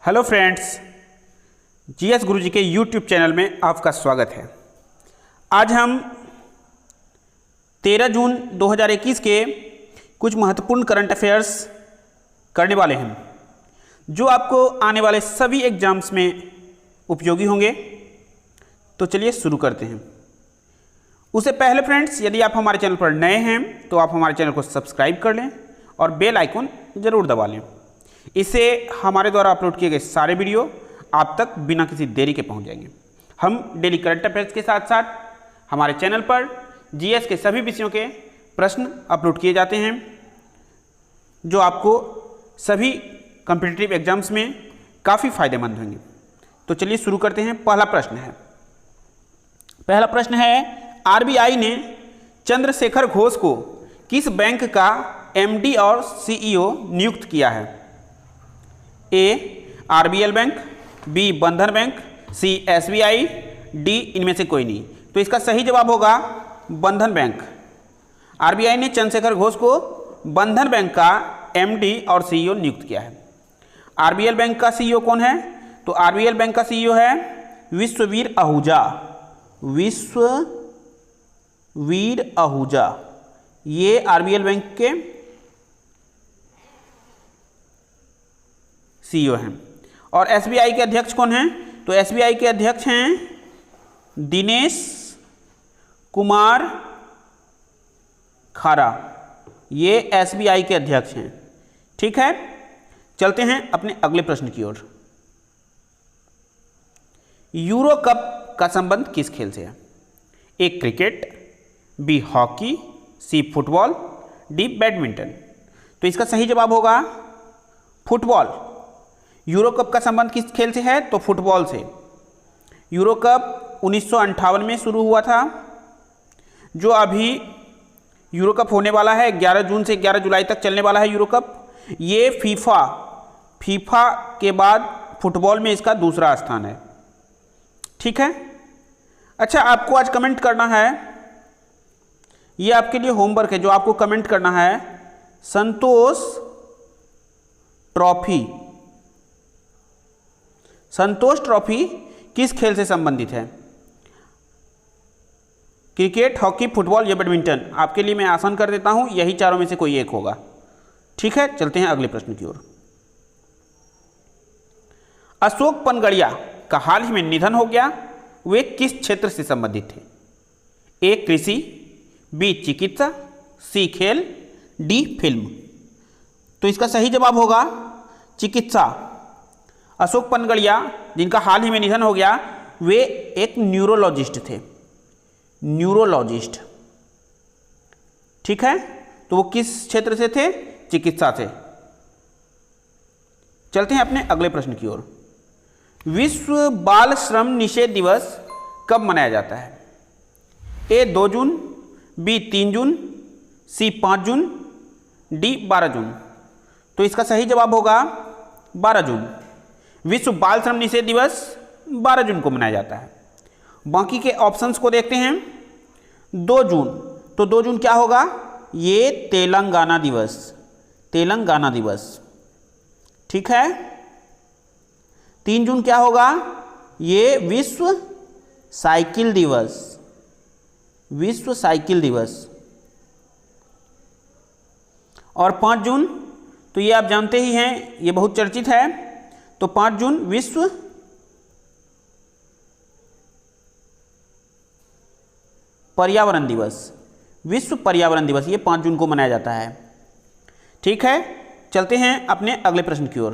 Hello friends, GS गुरुजी के YouTube channel में आपका स्वागत है। आज हम 13 जून 2021 के कुछ महत्वपूर्ण करंट अफेयर्स करने वाले हैं जो आपको आने वाले सभी एग्जाम्स में उपयोगी होंगे। तो चलिए शुरू करते हैं। उससे पहले फ्रेंड्स, यदि आप हमारे चैनल पर नए हैं तो आप हमारे चैनल को सब्सक्राइब कर लें और बेल आइकन ज़रूर दबा लें। इससे हमारे द्वारा अपलोड किए गए सारे वीडियो आप तक बिना किसी देरी के पहुंच जाएंगे। हम डेली करंट अफेयर्स के साथ साथ हमारे चैनल पर जीएस के सभी विषयों के प्रश्न अपलोड किए जाते हैं जो आपको सभी कॉम्पिटिटिव एग्जाम्स में काफ़ी फायदेमंद होंगे। तो चलिए शुरू करते हैं। पहला प्रश्न है आरबीआई ने चंद्रशेखर घोष को किस बैंक का एमडी और सीईओ नियुक्त किया है? ए आरबीएल बैंक, बी बंधन बैंक, सी एसबीआई, डी इनमें से कोई नहीं। तो इसका सही जवाब होगा बंधन बैंक। आरबीआई ने चंद्रशेखर घोष को बंधन बैंक का एमडी और सीईओ नियुक्त किया है। आरबीएल बैंक का सीईओ कौन है? तो आरबीएल बैंक का सीईओ है विश्ववीर आहूजा। विश्ववीर आहूजा ये आरबीएल बैंक के सीईओ हैं। और एसबीआई के अध्यक्ष कौन हैं? तो एसबीआई के अध्यक्ष हैं दिनेश कुमार खारा। ये एसबीआई के अध्यक्ष हैं। ठीक है, चलते हैं अपने अगले प्रश्न की ओर। यूरो कप का संबंध किस खेल से है? A cricket, B hockey, C football, D badminton. तो इसका सही जवाब होगा फुटबॉल। यूरो कप का संबंध किस खेल से है? तो फुटबॉल से। यूरो कप 1958 में शुरू हुआ था। जो अभी यूरो कप होने वाला है 11 जून से 11 जुलाई तक चलने वाला है यूरो कप। ये फीफा के बाद फुटबॉल में इसका दूसरा स्थान है। ठीक है, अच्छा आपको आज कमेंट करना है, ये आपके लिए होमवर्क है जो आपको कमेंट करना है। संतोष ट्रॉफी किस खेल से संबंधित है? क्रिकेट, हॉकी, फुटबॉल या बैडमिंटन? आपके लिए मैं आसान कर देता हूं, यही चारों में से कोई एक होगा। ठीक है, चलते हैं अगले प्रश्न की ओर। अशोक पनगड़िया का हाल ही में निधन हो गया, वे किस क्षेत्र से संबंधित थे? ए कृषि, बी चिकित्सा, सी खेल, डी फिल्म। तो इसका सही जवाब होगा चिकित्सा। अशोक पनगड़िया जिनका हाल ही में निधन हो गया, वे एक न्यूरोलॉजिस्ट थे। न्यूरोलॉजिस्ट। ठीक है, तो वो किस क्षेत्र से थे? चिकित्सा से। चलते हैं अपने अगले प्रश्न की ओर। विश्व बाल श्रम निषेध दिवस कब मनाया जाता है? ए 2 जून, बी 3 जून, सी 5 जून, डी 12 जून। तो इसका सही जवाब होगा 12 जून। विश्व बाल श्रम निषेध दिवस 12 जून को मनाया जाता है। बाकी के ऑप्शंस को देखते हैं। 2 जून, तो 2 जून क्या होगा? ये तेलंगाना दिवस। ठीक है। 3 जून क्या होगा? ये विश्व साइकिल दिवस। और 5 जून, तो ये आप जानते ही हैं, ये बहुत चर्चित है। तो 5 जून विश्व पर्यावरण दिवस। ये 5 जून को मनाया जाता है। ठीक है, चलते हैं अपने अगले प्रश्न की ओर।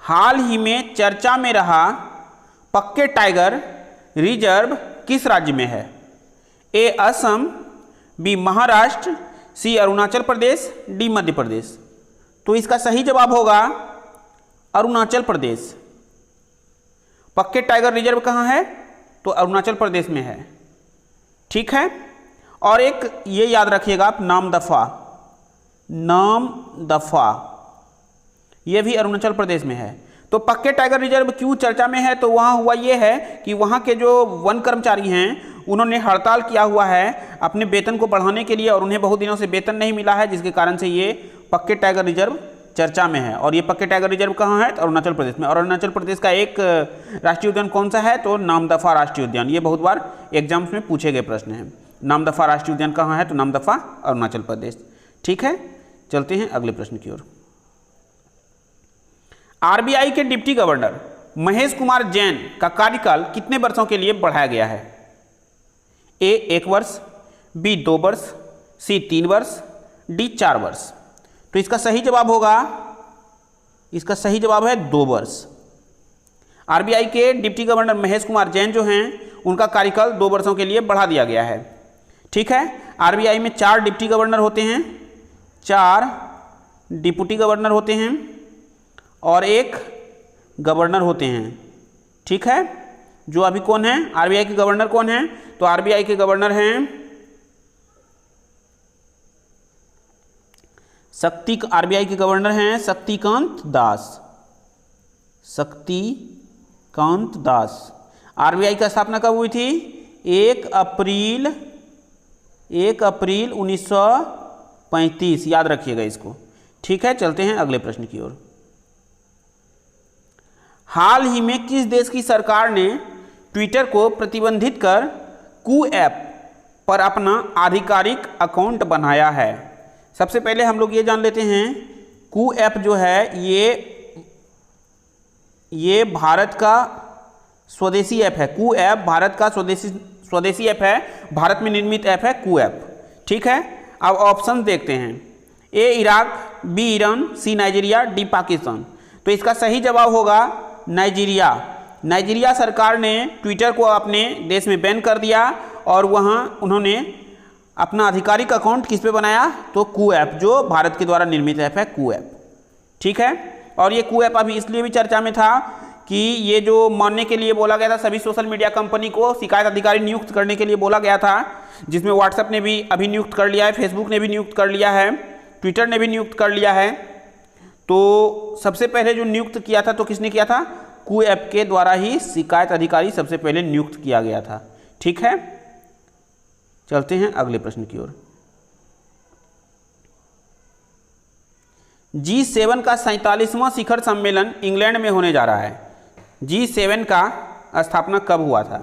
हाल ही में चर्चा में रहा पक्के टाइगर रिजर्व किस राज्य में है? ए असम, बी महाराष्ट्र, सी अरुणाचल प्रदेश, डी मध्य प्रदेश। तो इसका सही जवाब होगा अरुणाचल प्रदेश। पक्के टाइगर रिजर्व कहाँ है? तो अरुणाचल प्रदेश में है। ठीक है, और एक ये याद रखिएगा आप, नामदफा ये भी अरुणाचल प्रदेश में है। तो पक्के टाइगर रिजर्व क्यों चर्चा में है? तो वहाँ हुआ ये है कि वहाँ के जो वन कर्मचारी हैं उन्होंने हड़ताल किया हुआ है अपने वेतन को बढ़ाने के लिए, और उन्हें बहुत दिनों से वेतन नहीं मिला है, जिसके कारण से ये पक्के टाइगर रिजर्व चर्चा में है। और ये पक्के टाइगर रिजर्व कहाँ है? तो अरुणाचल प्रदेश में। और अरुणाचल प्रदेश का एक राष्ट्रीय उद्यान कौन सा है? तो नामदफा राष्ट्रीय उद्यान। ये बहुत बार एग्जाम्स में पूछे गए प्रश्न हैं। नामदफा राष्ट्रीय उद्यान कहाँ है? तो नामदफा अरुणाचल प्रदेश। ठीक है, चलते हैं अगले प्रश्न की ओर। आरबीआई के डिप्टी गवर्नर महेश कुमार जैन का कार्यकाल कितने वर्षों के लिए बढ़ाया गया है? ए 1 वर्ष, बी 2 वर्ष, सी 3 वर्ष, डी 4 वर्ष। तो इसका सही जवाब होगा, इसका सही जवाब है 2 वर्ष। आरबीआई के डिप्टी गवर्नर महेश कुमार जैन जो हैं उनका कार्यकाल 2 वर्षों के लिए बढ़ा दिया गया है। ठीक है, आरबीआई में 4 डिप्टी गवर्नर होते हैं, 4 डिप्टी गवर्नर होते हैं और 1 गवर्नर होते हैं। ठीक है, जो अभी कौन है? आरबीआई के गवर्नर कौन है? तो आरबीआई के गवर्नर हैं आरबीआई के गवर्नर हैं शक्तिकांत दास। शक्तिकांत दास। आरबीआई की स्थापना कब हुई थी? 1 अप्रैल 1935। याद रखिएगा इसको। ठीक है, चलते हैं अगले प्रश्न की ओर। हाल ही में किस देश की सरकार ने ट्विटर को प्रतिबंधित कर कू ऐप पर अपना आधिकारिक अकाउंट बनाया है? सबसे पहले हम लोग ये जान लेते हैं, कू ऐप जो है ये भारत का स्वदेशी ऐप है। कू ऐप भारत का स्वदेशी ऐप है, भारत में निर्मित ऐप है कू ऐप। ठीक है, अब ऑप्शन देखते हैं। ए इराक, बी ईरान, सी नाइजीरिया, डी पाकिस्तान। तो इसका सही जवाब होगा नाइजीरिया। नाइजीरिया सरकार ने ट्विटर को अपने देश में बैन कर दिया और वहाँ उन्होंने अपना आधिकारिक अकाउंट किस पे बनाया? तो कू ऐप, जो भारत के द्वारा निर्मित ऐप है कू ऐप। ठीक है, और ये कू ऐप अभी इसलिए भी चर्चा में था कि ये जो मानने के लिए बोला गया था, सभी सोशल मीडिया कंपनी को शिकायत अधिकारी नियुक्त करने के लिए बोला गया था, जिसमें व्हाट्सएप ने भी अभी नियुक्त कर लिया है, फेसबुक ने भी नियुक्त कर लिया है, ट्विटर ने भी नियुक्त कर लिया है। तो सबसे पहले जो नियुक्त किया था तो किसने किया था? कू ऐप के द्वारा ही शिकायत अधिकारी सबसे पहले नियुक्त किया गया था। ठीक है, चलते हैं अगले प्रश्न की ओर। G7 का 47वां शिखर सम्मेलन इंग्लैंड में होने जा रहा है। G7 का स्थापना कब हुआ था?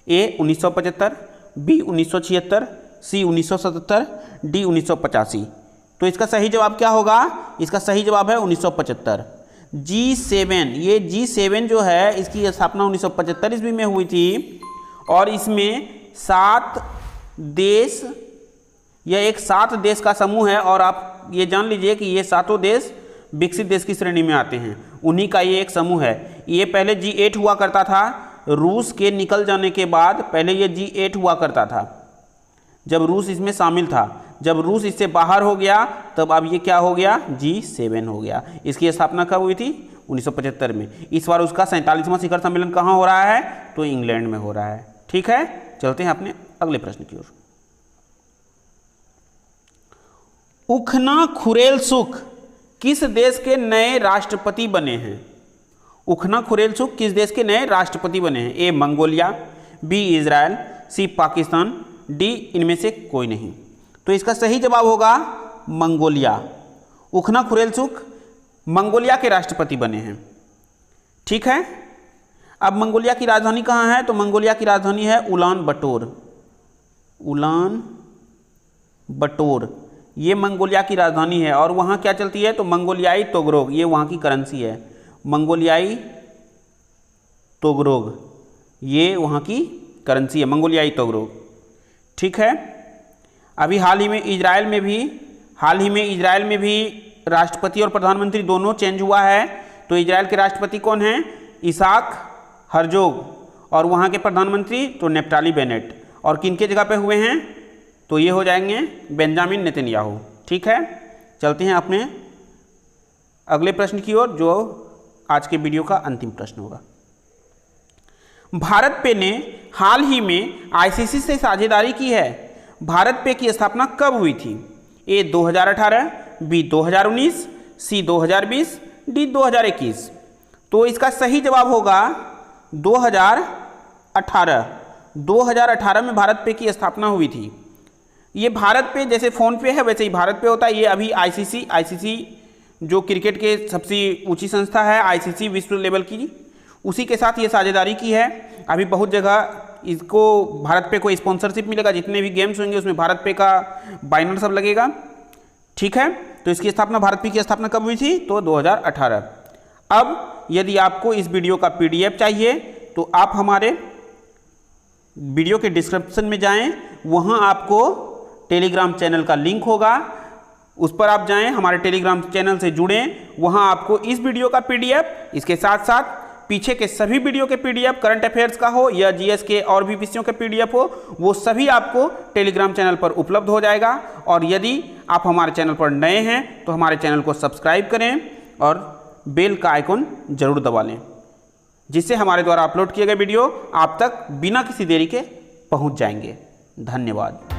ए 1975, बी 1976, सी 1977, डी 1985। तो इसका सही जवाब क्या होगा? इसका सही जवाब है 1975। G7, ये G7 जो है इसकी स्थापना 1975 ईस्वी में हुई थी और इसमें 7 देश, यह एक 7 देश का समूह है और आप ये जान लीजिए कि ये 7 देश विकसित देश की श्रेणी में आते हैं, उन्हीं का ये एक समूह है। ये पहले G8 हुआ करता था, रूस के निकल जाने के बाद पहले ये G8 हुआ करता था जब रूस इसमें शामिल था। जब रूस इससे बाहर हो गया तब अब ये क्या हो गया? G7 हो गया। इसकी स्थापना कब हुई थी? 1975 में। इस बार उसका 47वां शिखर सम्मेलन कहाँ हो रहा है? तो इंग्लैंड में हो रहा है। ठीक है, चलते हैं अपने अगले प्रश्न की ओर। उखना खुरेलसुख किस देश के नए राष्ट्रपति बने हैं? उखना खुरेलसुख किस देश के नए राष्ट्रपति बने हैं? ए मंगोलिया, बी इजराइल, सी पाकिस्तान, डी इनमें से कोई नहीं। तो इसका सही जवाब होगा मंगोलिया। उखना खुरेलसुख मंगोलिया के राष्ट्रपति बने हैं। ठीक है, अब मंगोलिया की राजधानी कहाँ है? तो मंगोलिया की राजधानी है उलान बटोर। उलान बटोर ये मंगोलिया की राजधानी है और वहाँ क्या चलती है? तो मंगोलियाई तोगरोग, ये वहाँ की करेंसी है। मंगोलियाई तोगरोग ये वहाँ की करेंसी है, मंगोलियाई तोगरोग। ठीक है, अभी हाल ही में इजराइल में भी राष्ट्रपति और प्रधानमंत्री दोनों चेंज हुआ है। तो इजराइल के राष्ट्रपति कौन हैं? इसाक हर्जोग और वहाँ के प्रधानमंत्री तो नेफ्ताली बेनेट। और किनके जगह पे हुए हैं? तो ये हो जाएंगे बेंजामिन नेतन्याहू। ठीक है, चलते हैं अपने अगले प्रश्न की ओर जो आज के वीडियो का अंतिम प्रश्न होगा। भारत पे ने हाल ही में आईसीसी से साझेदारी की है। भारत पे की स्थापना कब हुई थी? ए 2018, बी 2019, सी 2020, डी 2021। तो इसका सही जवाब होगा 2018। 2018 में भारत पे की स्थापना हुई थी। ये भारत पे जैसे फ़ोन पे है वैसे ही भारत पे होता है। ये अभी आईसीसी जो क्रिकेट के सबसे ऊंची संस्था है आईसीसी विश्व लेवल की, उसी के साथ ये साझेदारी की है। अभी बहुत जगह इसको भारत पे कोई स्पॉन्सरशिप मिलेगा, जितने भी गेम्स होंगे उसमें भारत पे का बैनर सब लगेगा। ठीक है, तो इसकी स्थापना, भारत पे की स्थापना कब हुई थी? तो 2018। अब यदि आपको इस वीडियो का पीडीएफ चाहिए तो आप हमारे वीडियो के डिस्क्रिप्शन में जाएं, वहां आपको टेलीग्राम चैनल का लिंक होगा, उस पर आप जाएं, हमारे टेलीग्राम चैनल से जुड़ें। वहां आपको इस वीडियो का पीडीएफ, इसके साथ साथ पीछे के सभी वीडियो के पीडीएफ, करंट अफेयर्स का हो या जीएस के और भी विषयों के पीडीएफ हो, वो सभी आपको टेलीग्राम चैनल पर उपलब्ध हो जाएगा। और यदि आप हमारे चैनल पर नए हैं तो हमारे चैनल को सब्सक्राइब करें और बेल का आइकन जरूर दबा लें, जिससे हमारे द्वारा अपलोड किए गए वीडियो आप तक बिना किसी देरी के पहुंच जाएंगे। धन्यवाद।